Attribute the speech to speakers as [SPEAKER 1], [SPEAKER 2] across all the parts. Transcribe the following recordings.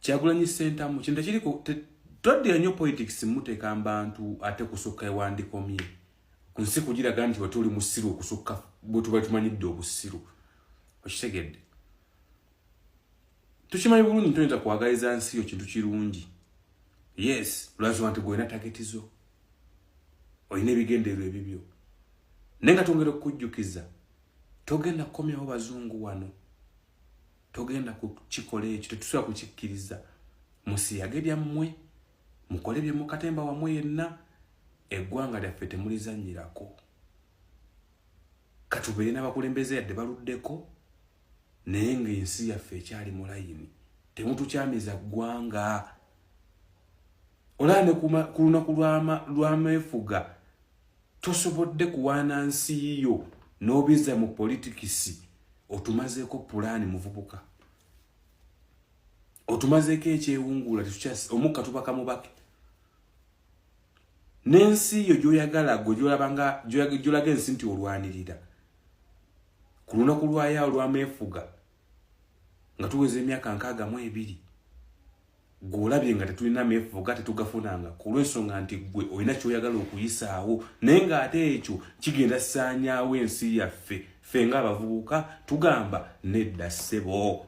[SPEAKER 1] Kyagulanyi Ssentamu kintu kiriko todde nnyo politics muteeka abantu ate kusukka ewandikomye ku nsi kugiraga nti watuli musiru okusukka bwe tuba tumanyidde obusiru okitegedde tukimanyi bulungi ntoyinza kwagaliza nsi yo kintu kirungi yes lwazima nti gwena tagetizo olina ebigendeerwa ebibyo naye nga tongera okukujjukiza togenda kukomyawo bazungu wano togenda kukikola ekyo tetusobola kukikkiriza musiyage byammwe mukole bye mukatemba wamwe yenna eggwanga lyaffe temulizannyirako katubeere n'abakulembeze yadde baluddeko naye ng'ensi yaffe ekyali mu layini temutukyamiza ggwanga olaba ne ku lunaku lw'ameefuga tosobodde kuwaana nsi yo n'obiza mu politikisi otumazeeko pulaani muvubuka otumazeeko ekyewungula omukka tubaka mubake n'ensi yo gy'oyagala gwe gy'olaga ensi nti olwanirira ku lunaku lwayo olw'ameefuga nga tuweza emyaka 62 gw'olabye nga tetulina ameefuga tetugafunanga ku lw'ensonga nti gwe olina ky'oyagala okuyisaawo naye ng'ate ekyo kigenda ssaanyaawo ensi yaffe ffe ng'abavubuka tugamba nedda ssebo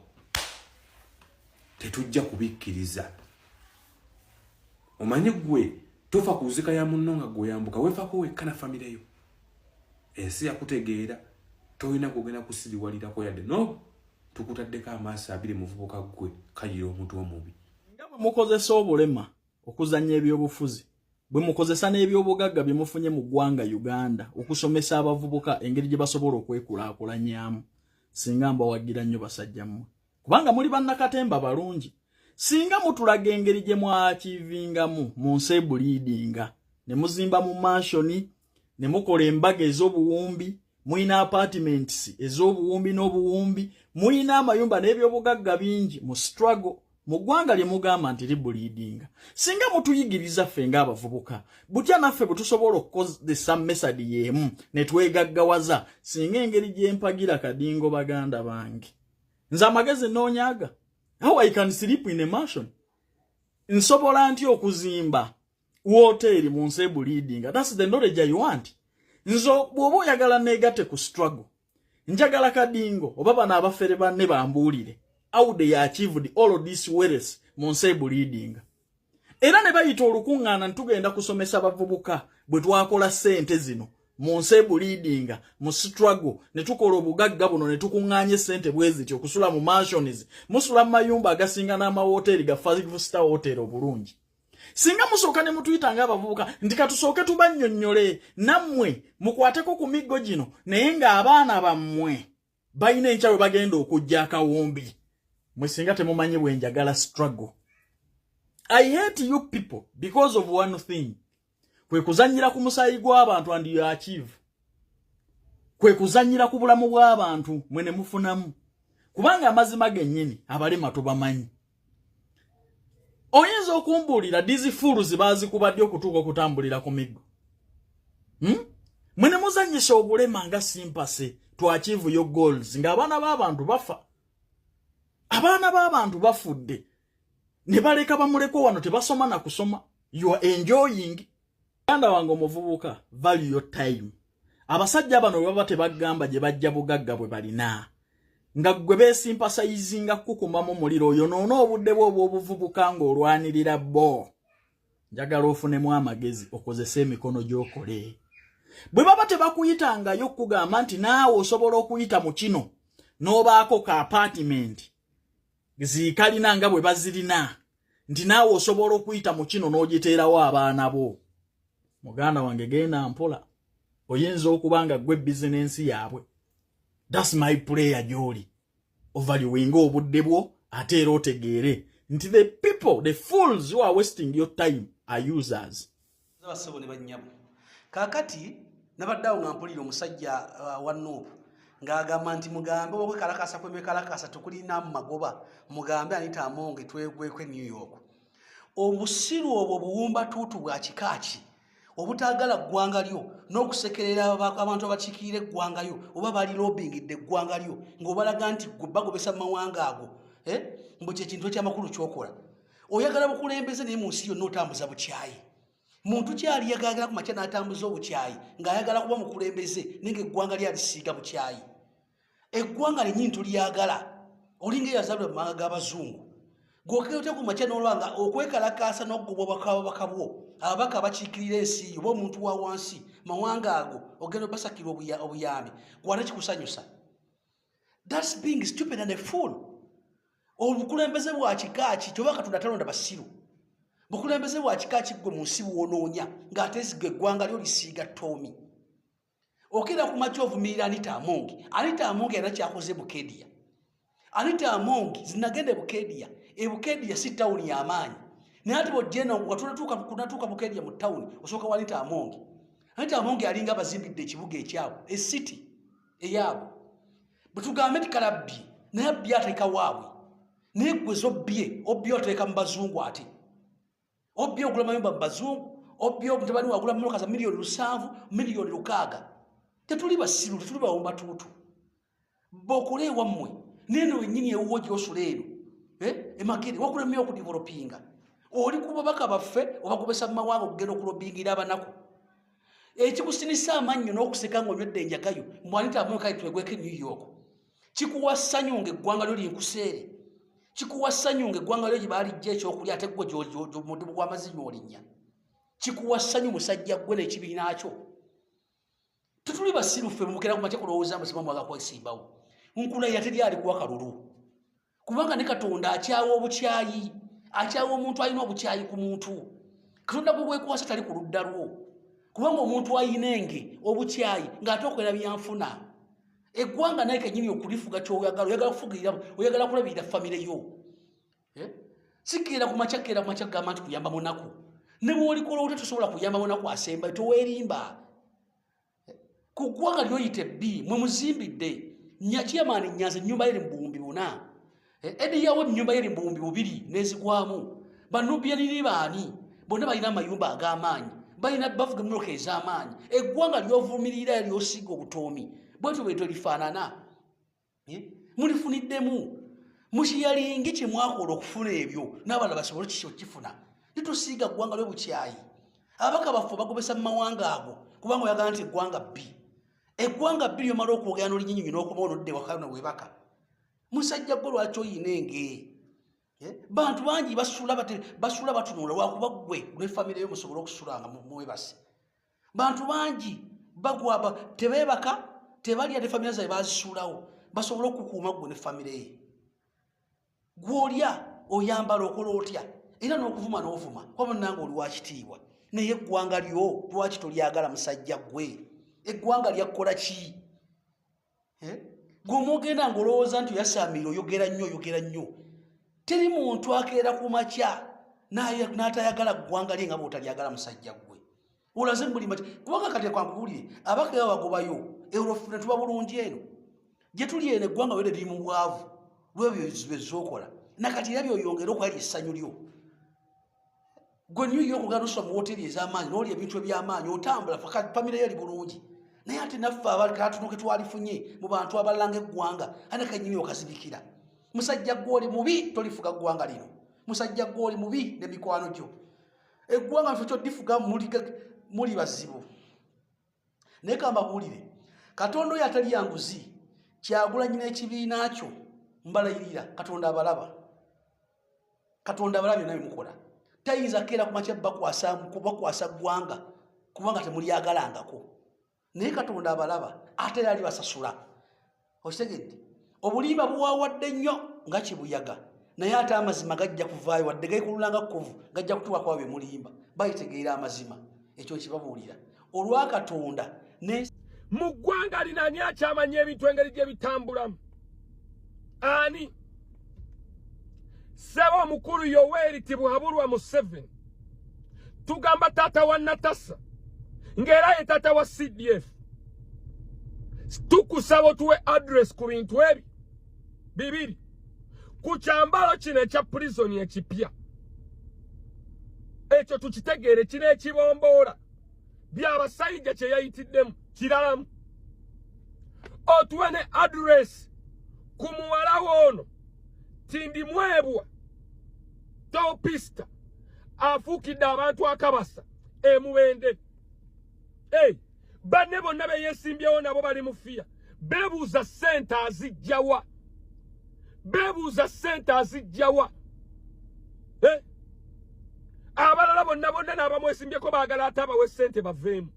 [SPEAKER 1] tetujja kubikkiriza omanyi gwe tofa kuzika ya munno nga gw'oyambuka weefako wekka na famire yo ensi yakutegeera tolina kugenda kusiriwalirako yadde no tukutaddeko amaaso abiri muvubuka gwe kayira omuntu omubi
[SPEAKER 2] nga bwe mukozesa obulema okuzannya ebyobufuzi bwe mukozesa n'ebyobugagga bye mufunye mu ggwanga Uganda okusomesa abavubuka engeri gye basobola okwekulaakulanyaamu singa mbawagira nnyo basajja mmwe kubanga muli bannakatemba balungi singa mutulaga engeri gye mwakivingamu mu nsi buliidinga ne muzimba mu mansioni ne mukola embaga ez'obuwumbi muina apartments ez'obuwumbi n'obuwumbi muina amayumba n'ebyobugagga bingi mu struggle mu ggwanga lye mugamba nti libuliidinga singa mutuyigiriza ffe ng'abavubuka butya naffe bwe tusobola okukozesa mesadi y'emu ne twegaggawaza singa engeri gye mpagira kadingo baganda bange nze amagezi noonyaga how I can sleep in a mansion nsobola ntya okuzimba woteeri mu nsi buliidinga that's the knowledge I want nzo bw'oba oyagala neegate ku struggle njagala kadingo oba bano abafere banne bambuulire how they achieved all of this wealth mu nsi buliidinga era ne bayita olukuŋŋaana ntugenda kusomesa abavubuka bwe twakola ssente zino mu nsi buliidinga mu struggle ne tukola obugagga buno ne tukuŋŋaanya ssente bwe zityo okusula mu mansions musula mu mayumba agasinga n'amawoteeri ga 5-star hotel obulungi singa musooka ne mutuyita ng'abavubuka nti katusooke tubannyonnyole nammwe mukwateko ku miggo gino naye ng'abaana bammwe balina enkya bwe bagenda okujja akawumbi mwe singa temumanyi bwe njagala struggle. I hate you people because of one thing. Kwe kuzanyira ku musaayi gw'abantu and you achieve. Kwe kuzanyira ku bulamu bw'abantu mwene mufunamu. Kubanga amazima gennyini abalema tubamanyi. Oyinza okumbuulira these fools baazikubadde okutuuka okutambulira ku miggo. Mwene muzanyisa obulema nga simpase to achieve your goals ng'abaana b'abantu bafa. Abaana b'abantu bafudde. Ne baleka bamuleko wano tebasoma na kusoma. You are enjoying. Kanda wango muvubuka, value your time. Abasajja bano baba tebagamba gye bajja bugagga bwe balina. Nga gwe beesimpasayizinga kukumamu muliro oyo noono obudde bwo obuvubuka ng'olwanirira bo. Njagala ofunemu amagezi okozesa emikono gy'okole. Bwe baba tebakuyitangayo okugamba nti naawe osobola okuyita mu kino n'obaako ka apartment ziikalina nga bwe bazirina nti naawe osobola okuyita mu kino n'ogiteerawo abaana bo. Muganda wange genda mpola oyinza okubanga gwe bizinensi yaabwe. That's my prayer gy'oli. Ovaluinga obudde bwo ate era otegeere nti the people, the fools who are wasting your time are users.
[SPEAKER 3] Zabasebo ne bannyamu. Kaakati nabaddawo nga mpulira omusajja wa Nuupu ng'agamba nti mugambe okwekalakasa kwemekalakasa tukulina mu magoba mugambe anita amonge twegwekwe New York. Obusiru obwo buwumba tuutu bwa kikaaki obutagala ggwanga lyo n'okusekerera abantu abakikiire eggwanga lyo oba bali lobbyingidde eggwanga lyo ng'obalaga nti gwe bagobesa mawanga ago mbu kintu ekyamakulu kyokola oyagala bukulembeze naye mu nsi yonna otambuza bukyayi muntu kyali yagala ku makya n'atambuza obukyayi ng'ayagala kuba mukulembeze nenga eggwanga lyalisiiga bukyayi eggwanga lennyini tuliyagala olinga eyazalwa mu manga g'abazungu gw'okeote ku makya n'olwanga okwekalakaasa n'okugobwa bakababaka bwo ababaka bakiikirira ensi yo oba omuntu wa wansi mawanga ago ogenda obasakira obuyambi gwate kikusanyusa. That's being stupid and a fool. Obukulembeze bwa kika ki kyoba Katonda talonda basiru bukulembeze bwa kika ki gwe mu nsi bwonoonya ng'ate gwe eggwanga lyo lisiiga ttoomi okera ku makya ovumirira Anita Amongi era kyakoze Bukedia. Anita Amongi zinagende Bukedia Bukedia si tawuni y'amaanyi naye ate bw'ojjena kunatuuka Bukedia mu tawuni osooka wa Anita Amongi. Anita Amongi alinga abazimbidde ekibuga ekyabwe esiti eyaabwe bwe tugambe nti kalabbi naye abbi ateeka waabwe naye gwe zobbye obbye oteeka mu bazungu ate obbye ogula mayumba mu bazungu obbye omutabani wagula mmoloka za miliyoni 7 miliyoni 6. Tetuli basiru tetuli bawomba tuutu bokole wammwe neno wennyini ewuwo gy'osula eno emakere wakulemye okudivelopinga oli ku babaka baffe obakubesa mu mawanga okugenda okulobingira abanaku ekikusinisa amannyo n'okuseka ng'onywedde enjagayo mbwanita amwe kale twegweko New York kikuwa ssanyu ng'eggwanga lyo linkuseere kikuwa ssanyu ng'eggwanga lyo gye baalijja ekyokulya ate gwe gy'omudumu gw'amazinyo olinnya kikuwa ssanyu musajja gwe n'ekibiina kyo. Tutuli basiru ffe mukera ku makya kulowooza amasimu mwaga kwesimbawo nkula yateri ali kuwa kalulu kubanga ne Katonda akyawa obukyayi akyawa omuntu alina obukyayi ku muntu Katonda gwe weekuwasa tali ku ludda lwo kubanga omuntu ayinenge obukyayi ng'ate okwera byanfuna eggwanga naye kennyini okulifuga oyagala kufugirira oyagala kulabirira famire yo sikira ku makya kera ku makya gamba nti kuyamba munaku ne bw'olikola otya tosobola kuyamba munaku asemba toweerimba ku ggwanga lyoyite bbi mwe muzimbidde Chairman Nyanza ennyumba yeri mu buwumbi 4 Edi yawe ennyumba yeri mu buwumbi 2 n'ezigwamu Banubia ni baani bonna balina amayumba ag'amaanyi balina bavuga mmoloka ez'amaanyi eggwanga lyovumirira lyosiga obutoomi bwetu bwe lifaanana mulifuniddemu mushiyalingi kye mwakola okufuna ebyo n'abalala basobole kifuna litusiiga ggwanga ly'obukyayi abaka baffe bagobesa mu mawanga ago kubanga oyagala nti eggwanga bbi eggwanga bbi lyomala okwogera n'olinnyinyi n'okoma onodde wakana webaka musajja gwe lwaki oyinenge bantu bangi basula batunula lwakuba ggwe ne famire yo musobole okusulanga mwebase bantu bangi bagwaba tebeebaka tebalya ne famire zaabwe bazisulawo basobole okukuuma ggwe ne famire ye gw'olya oyambala okola otya era n'okuvuma n'ovuma kuba munange oli wakitiibwa naye eggwanga lyo lwaki tolyagala musajja gwe eggwanga lyakkola ki gw'omwogenda ng'olowooza nti oyasaamira oyogera nnyo teri muntu akeera ku makya n'atayagala ggwanga lye nga bw'otalyagala musajja gwe olaze mulima kubanga kati kwankuwulire abaka eba bagobayo eurofuna tuba bulungi eno gye tuli eno eggwanga lyo liri mu bwavu lwebyo bezookola nakati era byoyongera okwali essanyu lyo gwe New York ogenda osula mu wooteeri ez'amaanyi n'olya ebintu eby'amaanyi otambula famire yo eri bulungi naye ate naffe abakatunuke twalifunye mu bantu abalanga eggwanga ate kannyini okazibikira musajja gw'oli mubi tolifuga ggwanga lino musajja gw'oli mubi n'emikwano gyo eggwanga ffe kyodifuga muli bazibu naye kamba buwulire Katonda oyo atali yanguzi Kyagulanyi n'ekibiina kyo mbalayirira Katonda abalaba byonna bimukola tayinza keera ku makya bakwasa ggwanga kubanga temulyagalangako naye Katonda abalaba ate yali basasula okitegedde obulimba buwawadde nnyo nga kibuyaga naye ate amazima gajja kuvaayo wadde gaikululanga kkuvu gajja kutuuka kwabe mulimba bayitegeera amazima ekyo kibabuulira olwa Katonda
[SPEAKER 4] mu ggwanga lino ani akyamanya ebintu engeri gye bitambulamu ani ssebo omukulu Yoweri Tibuhaburwa Museveni tugamba taata wa Natasa ng'era ye taata wa CDF tukusaba otuwe address ku bintu ebi bibiri ku kyambalo kino ekya prison ekipya ekyo tukitegeere kino ekibomboola by'abasajja kye yayitiddemu kiralamu otuwe ne address ku muwala w'ono tindi mwebwa topista afukidde abantu akabasa emuwende banne bonna beyesimbyewo nabo bali mufiya bebuuza ssente azijjawa abalala bonna n'abamwesimbyeko baagala ate abawe ssente baveemu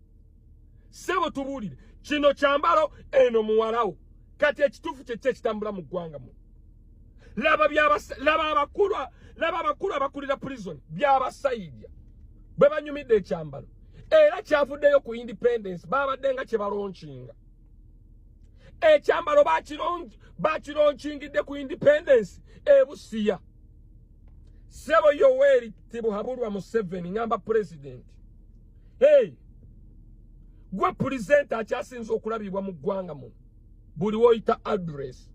[SPEAKER 4] sebo tubuulire kino kyambalo eno muwalawo kati ekituufu kyekyo ekitambula mu ggwanga mu laba abakulu abakulira prison byabasayidya bwe banyumidde ekyambalo era kyavuddeyo ku independence babadde nga kye balonkinga ekyambalo bakironkingidde ku independence ebusiya sebo Yoweri Tibuhaburwa Museveni ngamba president gwe presenter akyasinza okulabibwa mu ggwanga mu buli woyita address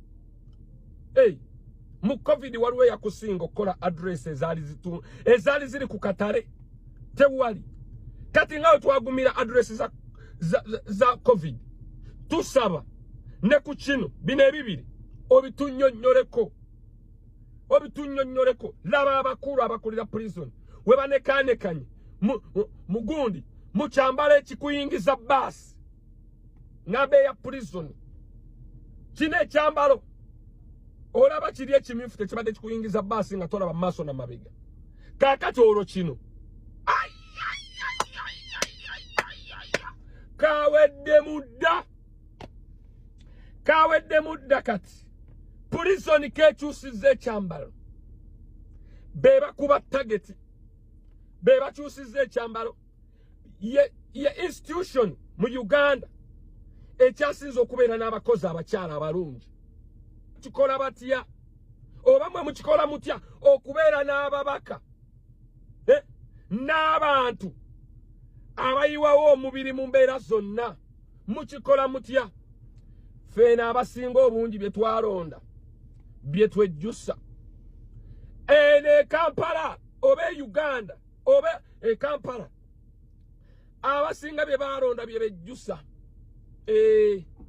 [SPEAKER 4] mu covid waliwo yakusinga okukola address ezaali ziri ku katale tewali kati ngawe twagumira address za covid tusaba ne ku kino bino ebibiri obitunnyonnyoreko laba abakulu abakulira prison we banekanekanye mugundi mukyambala ekikuyingiza baasi n'abeeya prison kino ekyambalo olaba kiri ekimyufu tekibadde kikuyingiza baasi nga tolaba maaso na mabega kaakati olwo kino kawedde mudda kati prison kekyusizza ekyambalo beba kuba target beba kyusizza ekyambalo ye institution mu Uganda ekyasinza okubeera n'abakozi abakyala abalungi kikola batya oba mwe mukikola mutya okubeera n'ababaka n'abantu abayiwawo omubiri mu mbeera zonna mukikola mutya feena abasinga obungi bye twalonda bye twejjusa ene Kampala oba Uganda oba Kampala abasinga bye balonda bye bejjusa